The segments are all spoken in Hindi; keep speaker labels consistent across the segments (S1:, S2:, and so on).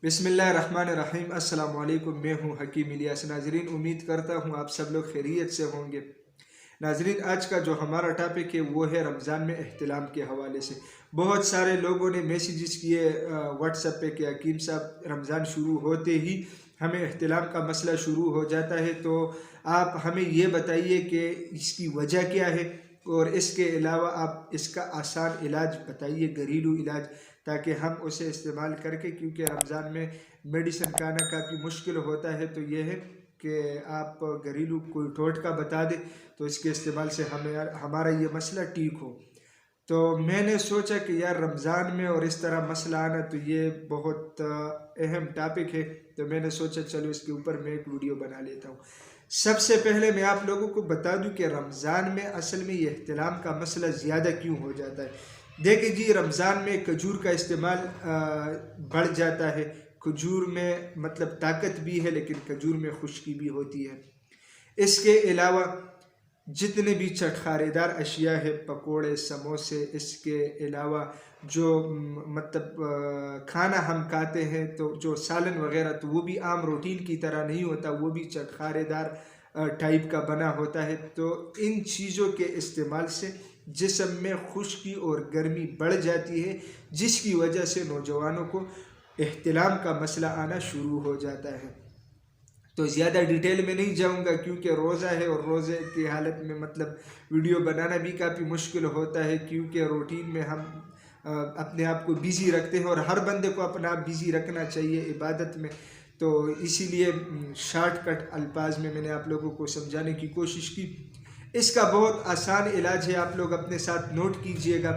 S1: बिस्मिल्लाहिर्रहमानिर्रहीम। अस्सलाम वालेकुम। मैं हूँ हकीम इलियास। नाजरीन, उम्मीद करता हूँ आप सब लोग खैरियत से होंगे। नाजरीन, आज का जो हमारा टॉपिक है वो है रमज़ान में एहतिलाम के हवाले से। बहुत सारे लोगों ने मैसेजेस किए व्हाट्सएप पे कि हकीम साहब, रमज़ान शुरू होते ही हमें एहतिलाम का मसला शुरू हो जाता है, तो आप हमें ये बताइए कि इसकी वजह क्या है, और इसके अलावा आप इसका आसान इलाज बताइए, घरेलू इलाज, ताकि हम उसे इस्तेमाल करके, क्योंकि रमज़ान में मेडिसिन खाना काफ़ी मुश्किल होता है, तो यह है कि आप घरेलू कोई टोटका बता दें तो इसके इस्तेमाल से हमें हमारा ये मसला ठीक हो। तो मैंने सोचा कि यार, रमज़ान में और इस तरह मसला आना, तो ये बहुत अहम टॉपिक है, तो मैंने सोचा चलो इसके ऊपर मैं एक वीडियो बना लेता हूँ। सबसे पहले मैं आप लोगों को बता दूं कि रमज़ान में असल में ये एहतिलाम का मसला ज़्यादा क्यों हो जाता है। देखिए जी, रमज़ान में खजूर का इस्तेमाल बढ़ जाता है। खजूर में मतलब ताकत भी है, लेकिन खजूर में खुश्की भी होती है। इसके अलावा जितने भी चटखारेदार अशिया है, पकोड़े, समोसे, इसके अलावा जो मतलब खाना हम खाते हैं, तो जो सालन वगैरह, तो वो भी आम रूटीन की तरह नहीं होता, वो भी चटखारेदार टाइप का बना होता है। तो इन चीज़ों के इस्तेमाल से जिस्म में खुश्की और गर्मी बढ़ जाती है, जिसकी वजह से नौजवानों को एहतिलाम का मसला आना शुरू हो जाता है। तो ज़्यादा डिटेल में नहीं जाऊंगा, क्योंकि रोज़ा है और रोज़े की हालत में मतलब वीडियो बनाना भी काफ़ी मुश्किल होता है, क्योंकि रूटीन में हम अपने आप को बिज़ी रखते हैं, और हर बंदे को अपना आप बिज़ी रखना चाहिए इबादत में। तो इसीलिए शॉर्टकट अल्फाज में मैंने आप लोगों को समझाने की कोशिश की। इसका बहुत आसान इलाज है, आप लोग अपने साथ नोट कीजिएगा।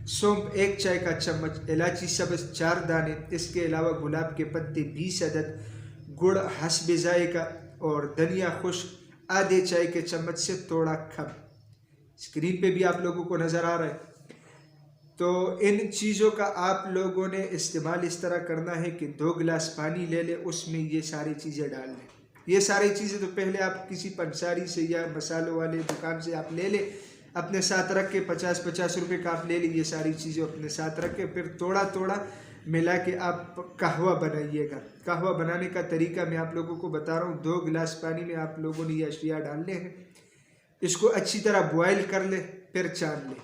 S1: सौंफ 1 चाय का चम्मच, इलायची सब्ज़ 4 दाने, इसके अलावा गुलाब के पत्ते 20 अदद, गुड़ हस्ब जायका, और धनिया खुश्क आधे चाय के चम्मच से थोड़ा कम। स्क्रीन पे भी आप लोगों को नज़र आ रहा है। तो इन चीज़ों का आप लोगों ने इस्तेमाल इस तरह करना है कि 2 गिलास पानी ले ले, उसमें ये सारी चीज़ें डाल लें। ये सारी चीज़ें तो पहले आप किसी पंसारी से या मसालों वाले दुकान से आप ले लें, अपने साथ रख के 50-50 रुपये का आप ले लीजिए। सारी चीज़ें अपने साथ रख के फिर थोड़ा थोड़ा मिला के आप कहवा बनाइएगा। कहवा बनाने का तरीका मैं आप लोगों को बता रहा हूँ। 2 गिलास पानी में आप लोगों ने ये अशिया डालने हैं, इसको अच्छी तरह बॉयल कर ले, फिर छान ले।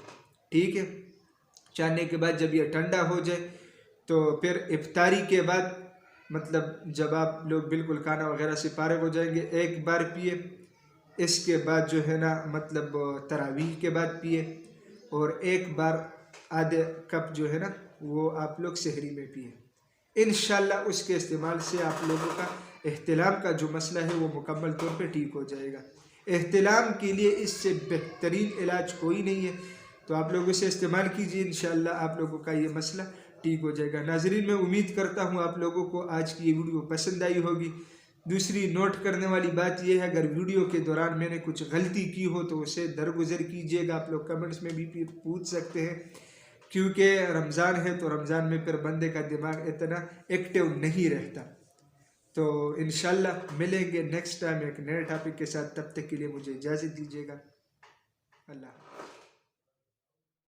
S1: ठीक है, छानने के बाद जब ये ठंडा हो जाए, तो फिर इफ्तारी के बाद, मतलब जब आप लोग बिल्कुल खाना वगैरह से फारिग हो जाएंगे, एक बार पिए। इसके बाद जो है ना, मतलब तरावीह के बाद पिए, और एक बार आधे कप जो है ना, वो आप लोग सहरी में पिए। इंशाल्लाह उसके इस्तेमाल से आप लोगों का एहतिलाम का जो मसला है वो मुकम्मल तौर पे ठीक हो जाएगा। एहतिलाम के लिए इससे बेहतरीन इलाज कोई नहीं है, तो आप लोग इसे इस्तेमाल कीजिए, इंशाल्लाह आप लोगों का ये मसला ठीक हो जाएगा। नाजरीन, मैं उम्मीद करता हूँ आप लोगों को आज की ये वीडियो पसंद आई होगी। दूसरी नोट करने वाली बात यह है, अगर वीडियो के दौरान मैंने कुछ गलती की हो तो उसे दरगुजर कीजिएगा। आप लोग कमेंट्स में भी पूछ सकते हैं, क्योंकि रमज़ान है, तो रमज़ान में फिर बंदे का दिमाग इतना एक्टिव नहीं रहता। तो इंशाल्लाह मिलेंगे नेक्स्ट टाइम एक नए टॉपिक के साथ। तब तक के लिए मुझे इजाज़त दीजिएगा। अल्लाह।